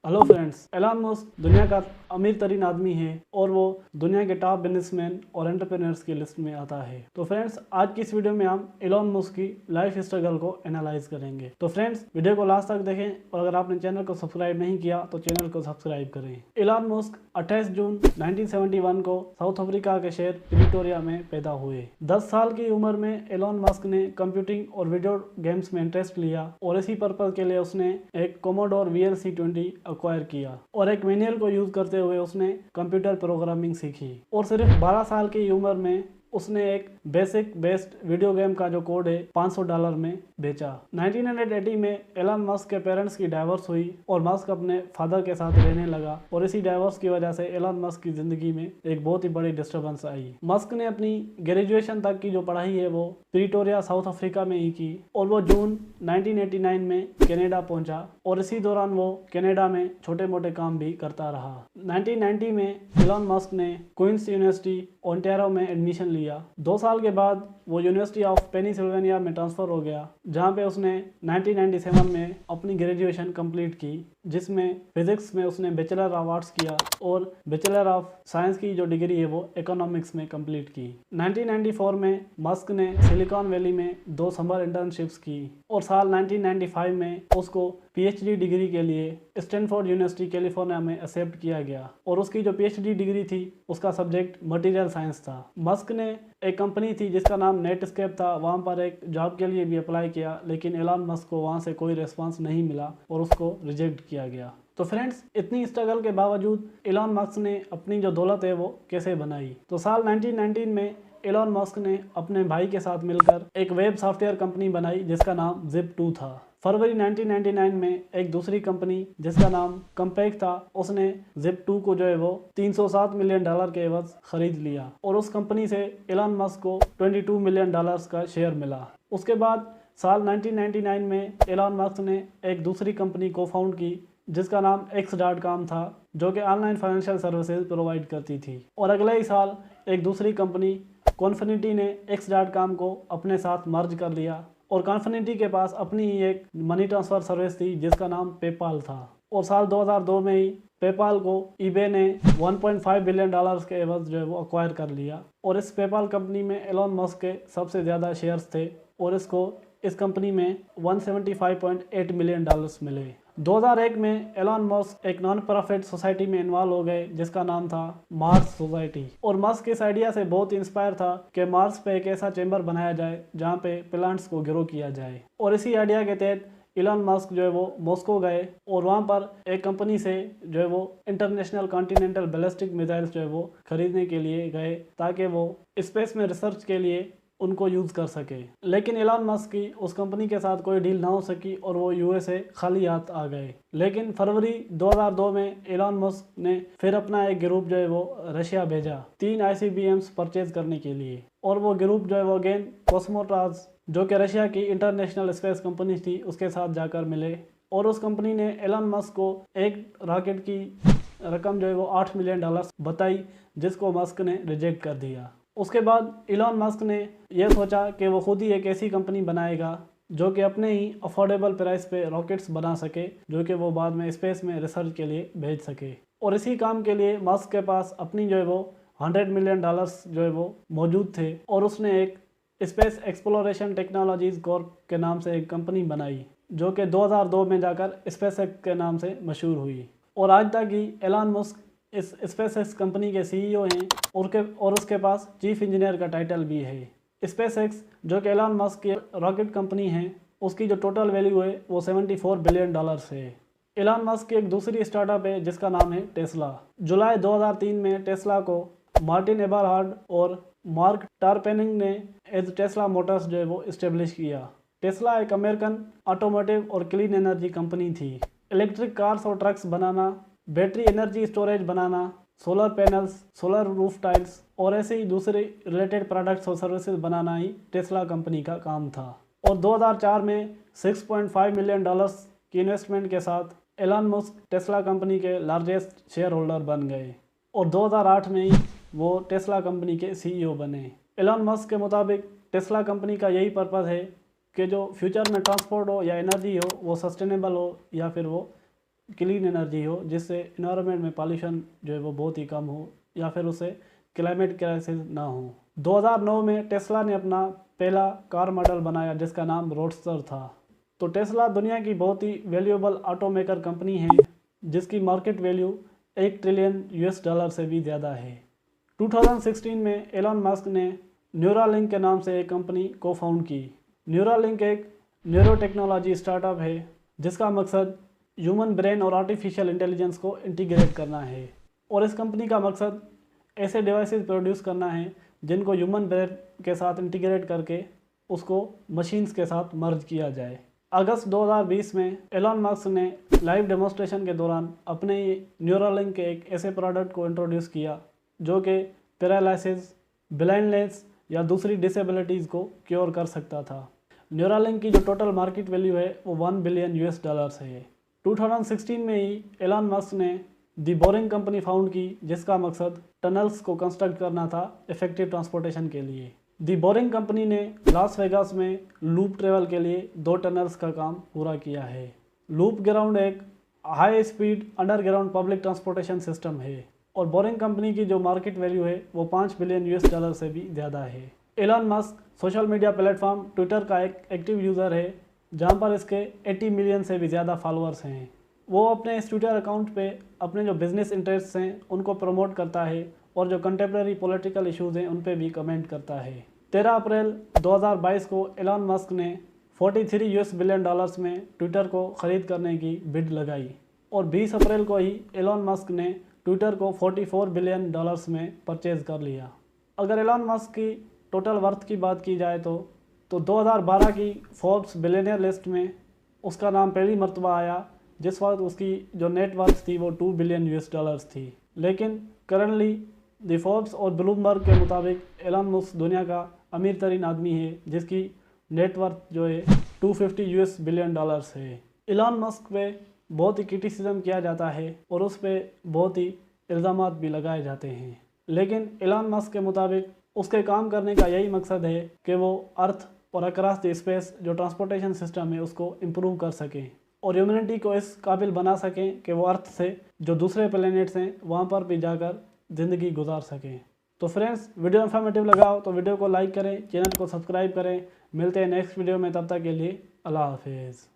Hello friends, Elon Musk दुनिया का अमीर तरीन आदमी है और वो दुनिया के टॉप बिजनेसमैन और एंटरप्रेन्योर्स की लिस्ट में आता है। तो फ्रेंड्स, आज की इस वीडियो में हम एलन मस्क की लाइफ स्ट्रगल को एनालाइज करेंगे। तो फ्रेंड्स, वीडियो को लास्ट तक देखें और अगर आपने चैनल को सब्सक्राइब नहीं किया तो चैनल को सब्सक्राइब करें। एलन मस्क 28 जून 1971 को साउथ अफ्रीका के शहर प्रिटोरिया में पैदा हुए। 10 साल की उम्र में एलन मस्क ने कंप्यूटिंग और वीडियो गेम्स में इंटरेस्ट लिया और इसी पर्पज के लिए उसने एक कोमोडोर VLC-20 अक्वायर किया और एक मैनुअल को यूज करते हुए उसने कंप्यूटर प्रोग्रामिंग सीखी और सिर्फ 12 साल की उम्र में उसने एक बेसिक बेस्ड वीडियो गेम का जो कोड है $500 में बेचा। 1980 में एलन मस्क के पेरेंट्स की डाइवोर्स हुई और मस्क अपने फादर के साथ रहने लगा और इसी डाइवोर्स की वजह से एलन मस्क की जिंदगी में एक बहुत ही बड़ी डिस्टर्बेंस आई। मस्क ने अपनी ग्रेजुएशन तक की जो पढ़ाई है वो प्रिटोरिया साउथ अफ्रीका में ही की और वो जून 1989 में कनाडा पहुंचा और इसी दौरान वो कनाडा में छोटे मोटे काम भी करता रहा। 1990 में एलन मस्क ने क्वींस यूनिवर्सिटी ओंटारियो में एडमिशन लिया। 2 साल के बाद वो यूनिवर्सिटी ऑफ पेनिसिल्वेनिया में ट्रांसफर हो गया, जहां पे उसने 1997 में अपनी ग्रेजुएशन कंप्लीट की, जिसमें फिजिक्स में उसने बैचलर ऑफ आर्ट्स किया और बैचलर ऑफ साइंस की जो डिग्री है वो इकोनॉमिक्स में कंप्लीट की। 1994 में मस्क ने सिलिकॉन वैली में 2 समर इंटर्नशिप्स की और साल 1995 में उसको PhD डिग्री के लिए स्टैनफोर्ड यूनिवर्सिटी कैलिफोर्निया में एक्सेप्ट किया गया और उसकी जो PhD डिग्री थी उसका सब्जेक्ट मटेरियल साइंस था। मस्क ने एक कंपनी थी जिसका नाम नेटस्केप था, वहां पर एक जॉब के लिए भी अप्लाई किया, लेकिन एलन मस्क को वहां से कोई रिस्पांस नहीं मिला और उसको रिजेक्ट किया गया। तो फ्रेंड्स, इतनी स्ट्रगल के बावजूद एलन मस्क ने अपनी जो दौलत है वो कैसे बनाई। तो साल 1919 में एलन मस्क ने अपने भाई के साथ मिलकर एक वेब सॉफ्टवेयर कंपनी बनाई जिसका नाम Zip2 था। फरवरी 1999 में एक दूसरी कंपनी जिसका नाम कंपैक्ट था, उसने Zip2 को जो है वो $307 मिलियन के एवज खरीद लिया और उस कंपनी से एलन मस्क को $22 मिलियन का शेयर मिला। उसके बाद साल 1999 में एलन मस्क ने एक दूसरी कंपनी को फाउंड की जिसका नाम X.com था, जो कि ऑनलाइन फाइनेंशियल सर्विसेज प्रोवाइड करती थी। और अगले ही साल एक दूसरी कंपनी कॉन्फिनिटी ने X.com को अपने साथ मर्ज कर लिया और कॉन्फिनिटी के पास अपनी ही एक मनी ट्रांसफ़र सर्विस थी जिसका नाम पेपाल था। और साल 2002 में ही पेपाल को ईबे ने $1.5 बिलियन के एवज जो है वो अक्वायर कर लिया और इस पेपाल कंपनी में एलन मस्क के सबसे ज़्यादा शेयर्स थे और इस कंपनी में $175.8 मिलियन मिले। 2001 में एलन मस्क एक नॉन प्रॉफिट सोसाइटी में इन्वॉल्व हो गए जिसका नाम था मार्स सोसाइटी और मस्क इस आइडिया से बहुत इंस्पायर था कि मार्स पे एक ऐसा चैम्बर बनाया जाए जहां पे प्लांट्स को ग्रो किया जाए। और इसी आइडिया के तहत एलन मस्क जो है वो मॉस्को गए और वहां पर एक कंपनी से जो है वो इंटरनेशनल कॉन्टिनेंटल बैलिस्टिक मिसाइल्स जो है वो खरीदने के लिए गए ताकि वो स्पेस में रिसर्च के लिए उनको यूज़ कर सके। लेकिन एलन मस्क की उस कंपनी के साथ कोई डील ना हो सकी और वो USA खाली हाथ आ गए। लेकिन फरवरी 2002 में एलन मस्क ने फिर अपना एक ग्रुप जो है वो रशिया भेजा 3 ICBMs परचेज करने के लिए और वो ग्रुप जो है वो अगेन कॉस्मोट्राज, जो कि रशिया की इंटरनेशनल स्पेस कंपनी थी, उसके साथ जाकर मिले और उस कंपनी ने एलन मस्क को एक रॉकेट की रकम जो है वो $8 मिलियन बताई, जिसको मस्क ने रिजेक्ट कर दिया। उसके बाद एलन मस्क ने यह सोचा कि वो खुद ही एक ऐसी कंपनी बनाएगा जो कि अपने ही अफोर्डेबल प्राइस पे रॉकेट्स बना सके, जो कि वो बाद में स्पेस में रिसर्च के लिए भेज सके। और इसी काम के लिए मस्क के पास अपनी जो है वो $100 मिलियन जो है वो मौजूद थे और उसने एक स्पेस एक्सप्लोरेशन टेक्नोलॉजीज कॉर्प के नाम से एक कंपनी बनाई जो कि 2002 में जाकर स्पेसएक्स के नाम से मशहूर हुई। और आज तक ही एलन मस्क इस स्पेसएक्स कंपनी के CEO हैं और उसके पास चीफ इंजीनियर का टाइटल भी है। स्पेसएक्स जो कि एलन मस्क की रॉकेट कंपनी है, उसकी जो टोटल वैल्यू है वो $74 बिलियन है। एलन मस्क की एक दूसरी स्टार्टअप है जिसका नाम है टेस्ला। जुलाई 2003 में टेस्ला को मार्टिन एबरहार्ड और मार्क टारपेनिंग ने एज टेस्ला मोटर्स जो है वो इस्टेब्लिश किया। टेस्ला एक अमेरिकन ऑटोमोटिव और क्लीन एनर्जी कंपनी थी। इलेक्ट्रिक कार्स और ट्रक्स बनाना, बैटरी एनर्जी स्टोरेज बनाना, solar panels, solar roof tiles और ऐसे ही दूसरे रिलेटेड प्रोडक्ट्स और सर्विसेज बनाना ही टेस्ला कंपनी का काम था। और 2004 में $6.5 मिलियन की इन्वेस्टमेंट के साथ एलन मस्क टेस्ला कंपनी के लार्जेस्ट शेयर होल्डर बन गए और 2008 में ही वो टेस्ला कंपनी के CEO बने। एलन मस्क के मुताबिक टेस्ला कंपनी का यही पर्पज़ है कि जो फ्यूचर में ट्रांसपोर्ट हो या एनर्जी हो वो सस्टेनेबल हो या फिर वो क्लीन एनर्जी हो, जिससे इन्वायरमेंट में पॉल्यूशन जो है वो बहुत ही कम हो या फिर उसे क्लाइमेट क्राइसिस ना हो। 2009 में टेस्ला ने अपना पहला कार मॉडल बनाया जिसका नाम रोडस्टर था। तो टेस्ला दुनिया की बहुत ही वैल्यूएबल ऑटोमेकर कंपनी है जिसकी मार्केट वैल्यू $1 ट्रिलियन से भी ज़्यादा है। 2016 में एलन मस्क ने न्यूरालिंक के नाम से एक कंपनी को फाउंड की। न्यूरालिंक एक न्यूरो टेक्नोलॉजी स्टार्टअप है जिसका मकसद ह्यूमन ब्रेन और आर्टिफिशियल इंटेलिजेंस को इंटीग्रेट करना है। और इस कंपनी का मकसद ऐसे डिवाइसेस प्रोड्यूस करना है जिनको ह्यूमन ब्रेन के साथ इंटीग्रेट करके उसको मशीन्स के साथ मर्ज किया जाए। अगस्त 2020 में एलन मस्क ने लाइव डेमोन्स्ट्रेशन के दौरान अपने न्यूरालिंक के एक ऐसे प्रोडक्ट को इंट्रोड्यूस किया जो कि पैरालिसिस, ब्लाइंडनेस या दूसरी डिसेबिलिटीज़ को क्योर कर सकता था। न्यूरालिंक की जो टोटल मार्केट वैल्यू है वो $1 बिलियन है। 2016 में ही एलन मस्क ने दी बोरिंग कंपनी फाउंड की जिसका मकसद टनल्स को कंस्ट्रक्ट करना था इफेक्टिव ट्रांसपोर्टेशन के लिए। दी बोरिंग कंपनी ने लास वेगास में लूप ट्रेवल के लिए 2 टनल्स का काम पूरा किया है। लूप ग्राउंड एक high speed underground public transportation system है और बोरिंग कंपनी की जो मार्केट वैल्यू है वो $5 बिलियन से भी ज़्यादा है। Elon Musk social media platform Twitter का एक एक्टिव यूज़र है जहां पर इसके 80 मिलियन से भी ज़्यादा फॉलोअर्स हैं। वो अपने इस ट्विटर अकाउंट पे अपने जो बिजनेस इंटरेस्ट हैं उनको प्रमोट करता है और जो कंटेम्प्रेरी पॉलिटिकल इश्यूज़ हैं उन पे भी कमेंट करता है। 13 अप्रैल 2022 को एलन मस्क ने $43 बिलियन में ट्विटर को ख़रीद करने की बिड लगाई और 20 अप्रैल को ही एलन मस्क ने ट्विटर को $44 बिलियन में परचेज़ कर लिया। अगर एलन मस्क की टोटल वर्थ की बात की जाए तो 2012 की फोर्ब्स बिलियनियर लिस्ट में उसका नाम पहली मर्तबा आया जिस वक्त उसकी जो नेट वर्थ थी वो $2 बिलियन थी। लेकिन करंटली दी फोर्ब्स और ब्लूमबर्ग के मुताबिक एलन मस्क दुनिया का अमीर तरीन आदमी है जिसकी नेट वर्थ जो है $250 बिलियन है। एलन मस्क पे बहुत ही क्रिटिसिज्म किया जाता है और उस पर बहुत ही इल्ज़ामात भी लगाए जाते हैं, लेकिन एलन मस्क के मुताबिक उसके काम करने का यही मकसद है कि वो अर्थ और अक्रॉस द स्पेस जो ट्रांसपोर्टेशन सिस्टम है उसको इम्प्रूव कर सकें और ह्यूमैनिटी को इस काबिल बना सकें कि वो अर्थ से जो दूसरे प्लैनेट्स हैं वहाँ पर भी जाकर ज़िंदगी गुजार सकें। तो फ्रेंड्स, वीडियो इन्फॉर्मेटिव लगाओ तो वीडियो को लाइक करें, चैनल को सब्सक्राइब करें। मिलते हैं नेक्स्ट वीडियो में, तब तक के लिए अल्लाह हाफिज़।